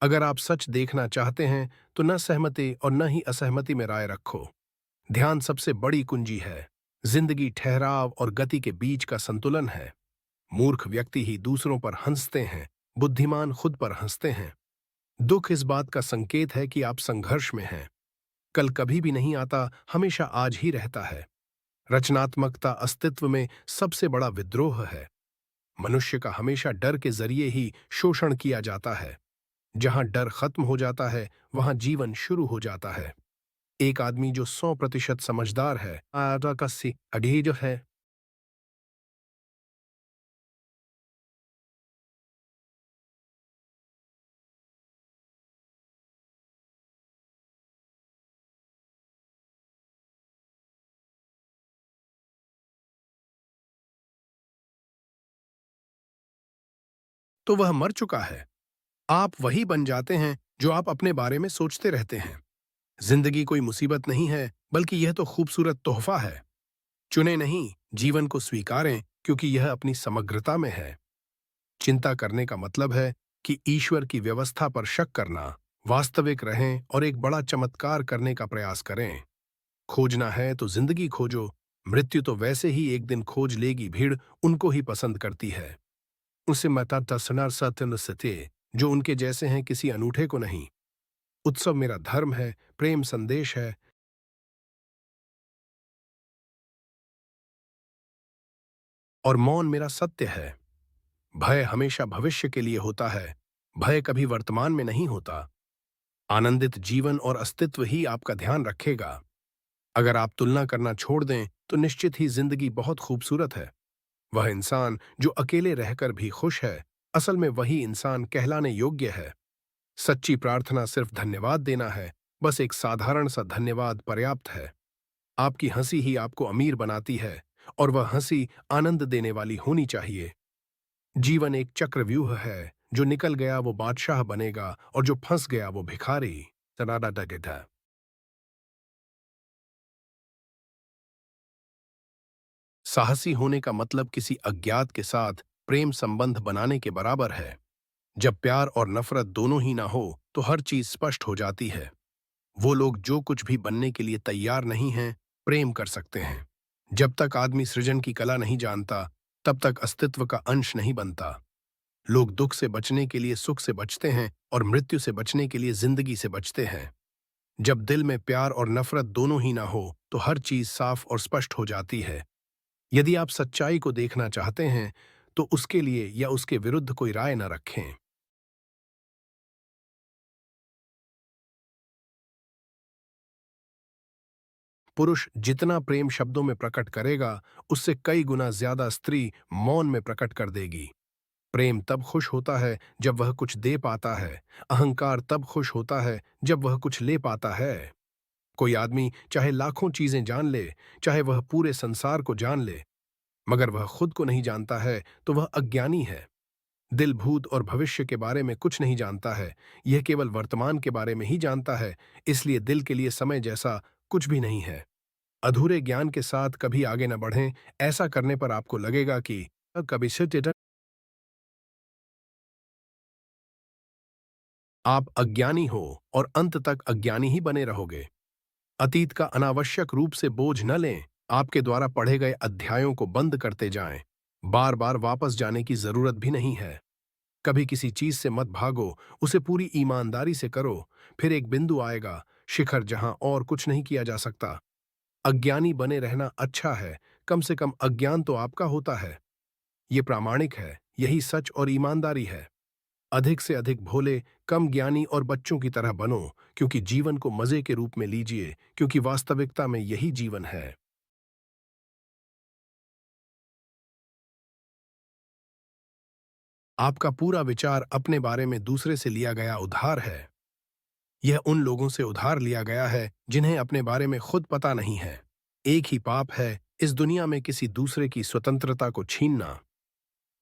अगर आप सच देखना चाहते हैं तो न सहमति और न ही असहमति में राय रखो। ध्यान सबसे बड़ी कुंजी है। जिंदगी ठहराव और गति के बीच का संतुलन है। मूर्ख व्यक्ति ही दूसरों पर हंसते हैं, बुद्धिमान खुद पर हंसते हैं। दुख इस बात का संकेत है कि आप संघर्ष में हैं। कल कभी भी नहीं आता, हमेशा आज ही रहता है। रचनात्मकता अस्तित्व में सबसे बड़ा विद्रोह है। मनुष्य का हमेशा डर के जरिए ही शोषण किया जाता है। जहां डर खत्म हो जाता है वहां जीवन शुरू हो जाता है। एक आदमी जो 100% समझदार है आधा कस्सी अधीर है। तो वह मर चुका है। आप वही बन जाते हैं जो आप अपने बारे में सोचते रहते हैं। जिंदगी कोई मुसीबत नहीं है, बल्कि यह तो खूबसूरत तोहफा है। चुने नहीं, जीवन को स्वीकारें, क्योंकि यह अपनी समग्रता में है। चिंता करने का मतलब है कि ईश्वर की व्यवस्था पर शक करना। वास्तविक रहें और एक बड़ा चमत्कार करने का प्रयास करें। खोजना है तो जिंदगी खोजो। मृत्यु तो वैसे ही एक दिन खोज लेगी, भीड़ उनको ही पसंद करती है। उसे मता तसना सत्य सत्य, जो उनके जैसे हैं, किसी अनूठे को नहीं। उत्सव मेरा धर्म है, प्रेम संदेश है, और मौन मेरा सत्य है। भय हमेशा भविष्य के लिए होता है, भय कभी वर्तमान में नहीं होता। आनंदित जीवन और अस्तित्व ही आपका ध्यान रखेगा। अगर आप तुलना करना छोड़ दें तो निश्चित ही जिंदगी बहुत खूबसूरत है। वह इंसान जो अकेले रहकर भी खुश है, असल में वही इंसान कहलाने योग्य है। सच्ची प्रार्थना सिर्फ धन्यवाद देना है। बस एक साधारण सा धन्यवाद पर्याप्त है। आपकी हंसी ही आपको अमीर बनाती है, और वह हंसी आनंद देने वाली होनी चाहिए। जीवन एक चक्रव्यूह है। जो निकल गया वो बादशाह बनेगा, और जो फंस गया वो भिखारी। सनाडा डगेटा। साहसी होने का मतलब किसी अज्ञात के साथ प्रेम संबंध बनाने के बराबर है। जब प्यार और नफरत दोनों ही ना हो तो हर चीज स्पष्ट हो जाती है। वो लोग जो कुछ भी बनने के लिए तैयार नहीं हैं, प्रेम कर सकते हैं। जब तक आदमी सृजन की कला नहीं जानता, तब तक अस्तित्व का अंश नहीं बनता। लोग दुख से बचने के लिए सुख से बचते हैं, और मृत्यु से बचने के लिए जिंदगी से बचते हैं। जब दिल में प्यार और नफरत दोनों ही ना हो तो हर चीज साफ और स्पष्ट हो जाती है। यदि आप सच्चाई को देखना चाहते हैं तो उसके लिए या उसके विरुद्ध कोई राय न रखें। पुरुष जितना प्रेम शब्दों में प्रकट करेगा, उससे कई गुना ज्यादा स्त्री मौन में प्रकट कर देगी। प्रेम तब खुश होता है जब वह कुछ दे पाता है। अहंकार तब खुश होता है जब वह कुछ ले पाता है। कोई आदमी चाहे लाखों चीजें जान ले, चाहे वह पूरे संसार को जान ले, मगर वह खुद को नहीं जानता है तो वह अज्ञानी है। दिल भूत और भविष्य के बारे में कुछ नहीं जानता है, यह केवल वर्तमान के बारे में ही जानता है। इसलिए दिल के लिए समय जैसा कुछ भी नहीं है। अधूरे ज्ञान के साथ कभी आगे न बढ़ें। ऐसा करने पर आपको लगेगा कि कभी से आप अज्ञानी हो, और अंत तक अज्ञानी ही बने रहोगे। अतीत का अनावश्यक रूप से बोझ न लें। आपके द्वारा पढ़े गए अध्यायों को बंद करते जाएं। बार बार वापस जाने की जरूरत भी नहीं है। कभी किसी चीज से मत भागो, उसे पूरी ईमानदारी से करो। फिर एक बिंदु आएगा, शिखर, जहां और कुछ नहीं किया जा सकता। अज्ञानी बने रहना अच्छा है, कम से कम अज्ञान तो आपका होता है। ये प्रामाणिक है, यही सच और ईमानदारी है। अधिक से अधिक भोले, कम ज्ञानी और बच्चों की तरह बनो, क्योंकि जीवन को मजे के रूप में लीजिए, क्योंकि वास्तविकता में यही जीवन है। आपका पूरा विचार अपने बारे में दूसरे से लिया गया उधार है। यह उन लोगों से उधार लिया गया है जिन्हें अपने बारे में खुद पता नहीं है। एक ही पाप है इस दुनिया में किसी दूसरे की स्वतंत्रता को छीनना।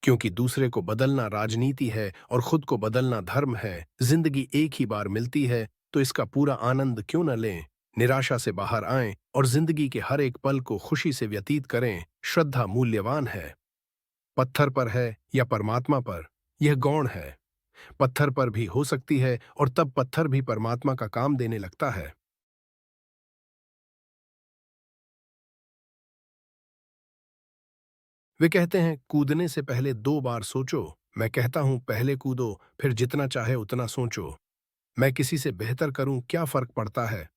क्योंकि दूसरे को बदलना राजनीति है और खुद को बदलना धर्म है। जिंदगी एक ही बार मिलती है, तो इसका पूरा आनंद क्यों न लें। निराशा से बाहर आएं और जिंदगी के हर एक पल को खुशी से व्यतीत करें। श्रद्धा मूल्यवान है। पत्थर पर है या परमात्मा पर, यह गौण है। पत्थर पर भी हो सकती है और तब पत्थर भी परमात्मा का काम देने लगता है। वे कहते हैं कूदने से पहले 2 बार सोचो। मैं कहता हूं पहले कूदो, फिर जितना चाहे उतना सोचो। मैं किसी से बेहतर करूं, क्या फर्क पड़ता है?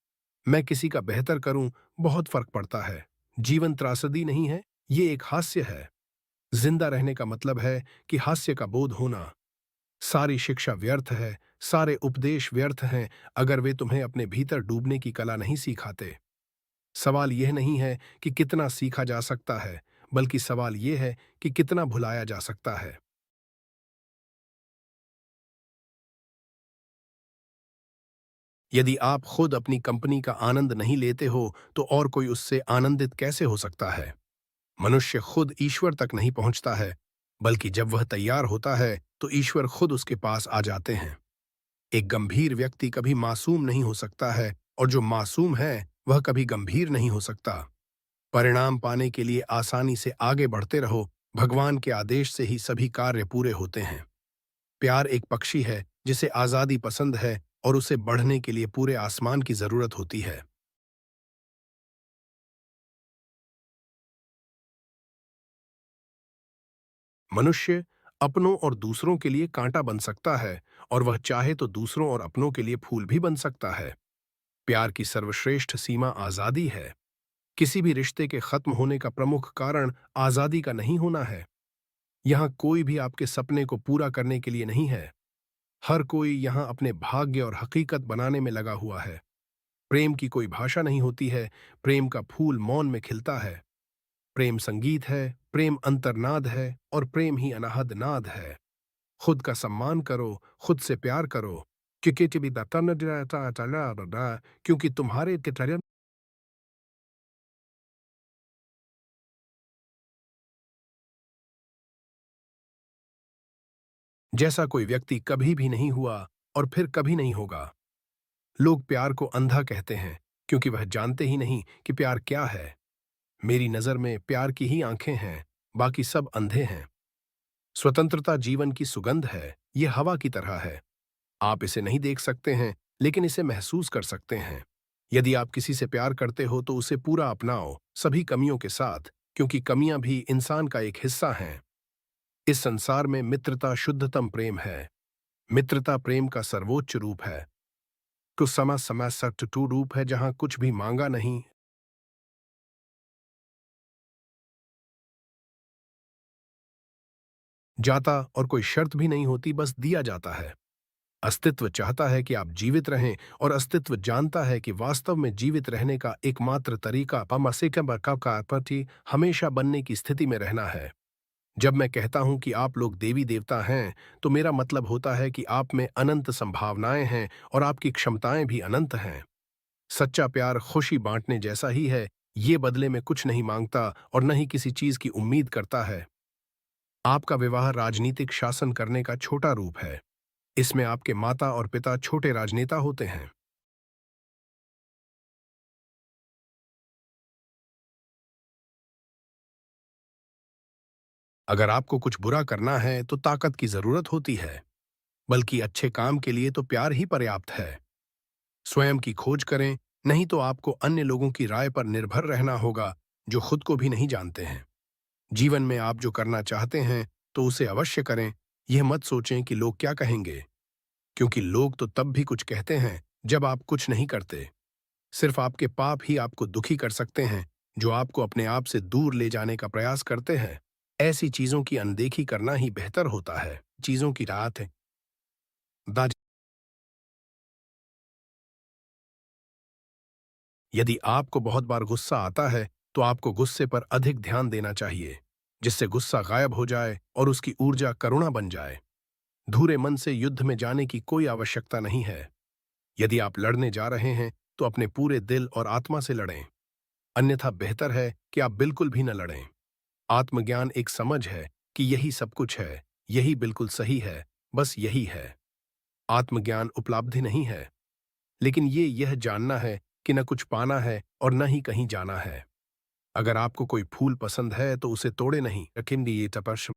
मैं किसी का बेहतर करूं, बहुत फर्क पड़ता है। जीवन त्रासदी नहीं है, ये एक हास्य है। जिंदा रहने का मतलब है कि हास्य का बोध होना। सारी शिक्षा व्यर्थ है, सारे उपदेश व्यर्थ हैं अगर वे तुम्हें अपने भीतर डूबने की कला नहीं सिखाते। सवाल यह नहीं है कि कितना सीखा जा सकता है, बल्कि सवाल यह है कि कितना भुलाया जा सकता है। यदि आप खुद अपनी कंपनी का आनंद नहीं लेते हो, तो और कोई उससे आनंदित कैसे हो सकता है? मनुष्य खुद ईश्वर तक नहीं पहुंचता है, बल्कि जब वह तैयार होता है, तो ईश्वर खुद उसके पास आ जाते हैं। एक गंभीर व्यक्ति कभी मासूम नहीं हो सकता है, और जो मासूम है, वह कभी गंभीर नहीं हो सकता। परिणाम पाने के लिए आसानी से आगे बढ़ते रहो। भगवान के आदेश से ही सभी कार्य पूरे होते हैं। प्यार एक पक्षी है जिसे आजादी पसंद है, और उसे बढ़ने के लिए पूरे आसमान की जरूरत होती है। मनुष्य अपनों और दूसरों के लिए कांटा बन सकता है, और वह चाहे तो दूसरों और अपनों के लिए फूल भी बन सकता है। प्यार की सर्वश्रेष्ठ सीमा आजादी है। किसी भी रिश्ते के खत्म होने का प्रमुख कारण आजादी का नहीं होना है। यहाँ कोई भी आपके सपने को पूरा करने के लिए नहीं है। हर कोई यहाँ अपने भाग्य और हकीकत बनाने में लगा हुआ है। प्रेम की कोई भाषा नहीं होती है। प्रेम का फूल मौन में खिलता है। प्रेम संगीत है, प्रेम अंतर्नाद है, और प्रेम ही अनाहद नाद है। खुद का सम्मान करो, खुद से प्यार करो, क्योंकि तुम्हारे जैसा कोई व्यक्ति कभी भी नहीं हुआ और फिर कभी नहीं होगा। लोग प्यार को अंधा कहते हैं, क्योंकि वह जानते ही नहीं कि प्यार क्या है। मेरी नजर में प्यार की ही आंखें हैं, बाकी सब अंधे हैं। स्वतंत्रता जीवन की सुगंध है, ये हवा की तरह है। आप इसे नहीं देख सकते हैं, लेकिन इसे महसूस कर सकते हैं। यदि आप किसी से प्यार करते हो तो उसे पूरा अपनाओ, सभी कमियों के साथ, क्योंकि कमियां भी इंसान का एक हिस्सा हैं। इस संसार में मित्रता शुद्धतम प्रेम है। मित्रता प्रेम का सर्वोच्च रूप है। कुछ समय समय सट टू रूप है जहां कुछ भी मांगा नहीं जाता और कोई शर्त भी नहीं होती, बस दिया जाता है। अस्तित्व चाहता है कि आप जीवित रहें, और अस्तित्व जानता है कि वास्तव में जीवित रहने का एकमात्र तरीका पति हमेशा बनने की स्थिति में रहना है। जब मैं कहता हूं कि आप लोग देवी देवता हैं, तो मेरा मतलब होता है कि आप में अनंत संभावनाएं हैं, और आपकी क्षमताएं भी अनंत हैं। सच्चा प्यार खुशी बांटने जैसा ही है। ये बदले में कुछ नहीं मांगता और न ही किसी चीज की उम्मीद करता है। आपका विवाह राजनीतिक शासन करने का छोटा रूप है। इसमें आपके माता और पिता छोटे राजनेता होते हैं। अगर आपको कुछ बुरा करना है तो ताकत की जरूरत होती है, बल्कि अच्छे काम के लिए तो प्यार ही पर्याप्त है। स्वयं की खोज करें, नहीं तो आपको अन्य लोगों की राय पर निर्भर रहना होगा, जो खुद को भी नहीं जानते हैं। जीवन में आप जो करना चाहते हैं, तो उसे अवश्य करें। यह मत सोचें कि लोग क्या कहेंगे, क्योंकि लोग तो तब भी कुछ कहते हैं जब आप कुछ नहीं करते। सिर्फ आपके पाप ही आपको दुखी कर सकते हैं, जो आपको अपने आप से दूर ले जाने का प्रयास करते हैं। ऐसी चीजों की अनदेखी करना ही बेहतर होता है। चीजों की राहत है। दाज यदि आपको बहुत बार गुस्सा आता है, तो आपको गुस्से पर अधिक ध्यान देना चाहिए, जिससे गुस्सा गायब हो जाए और उसकी ऊर्जा करुणा बन जाए। धूरे मन से युद्ध में जाने की कोई आवश्यकता नहीं है। यदि आप लड़ने जा रहे हैं, तो अपने पूरे दिल और आत्मा से लड़ें। अन्यथा बेहतर है कि आप बिल्कुल भी न लड़ें। आत्मज्ञान एक समझ है कि यही सब कुछ है, यही बिल्कुल सही है, बस यही है। आत्मज्ञान उपलब्धि नहीं है, लेकिन ये यह जानना है कि न कुछ पाना है और न ही कहीं जाना है। अगर आपको कोई फूल पसंद है तो उसे तोड़े नहीं, रखें ये तपस्या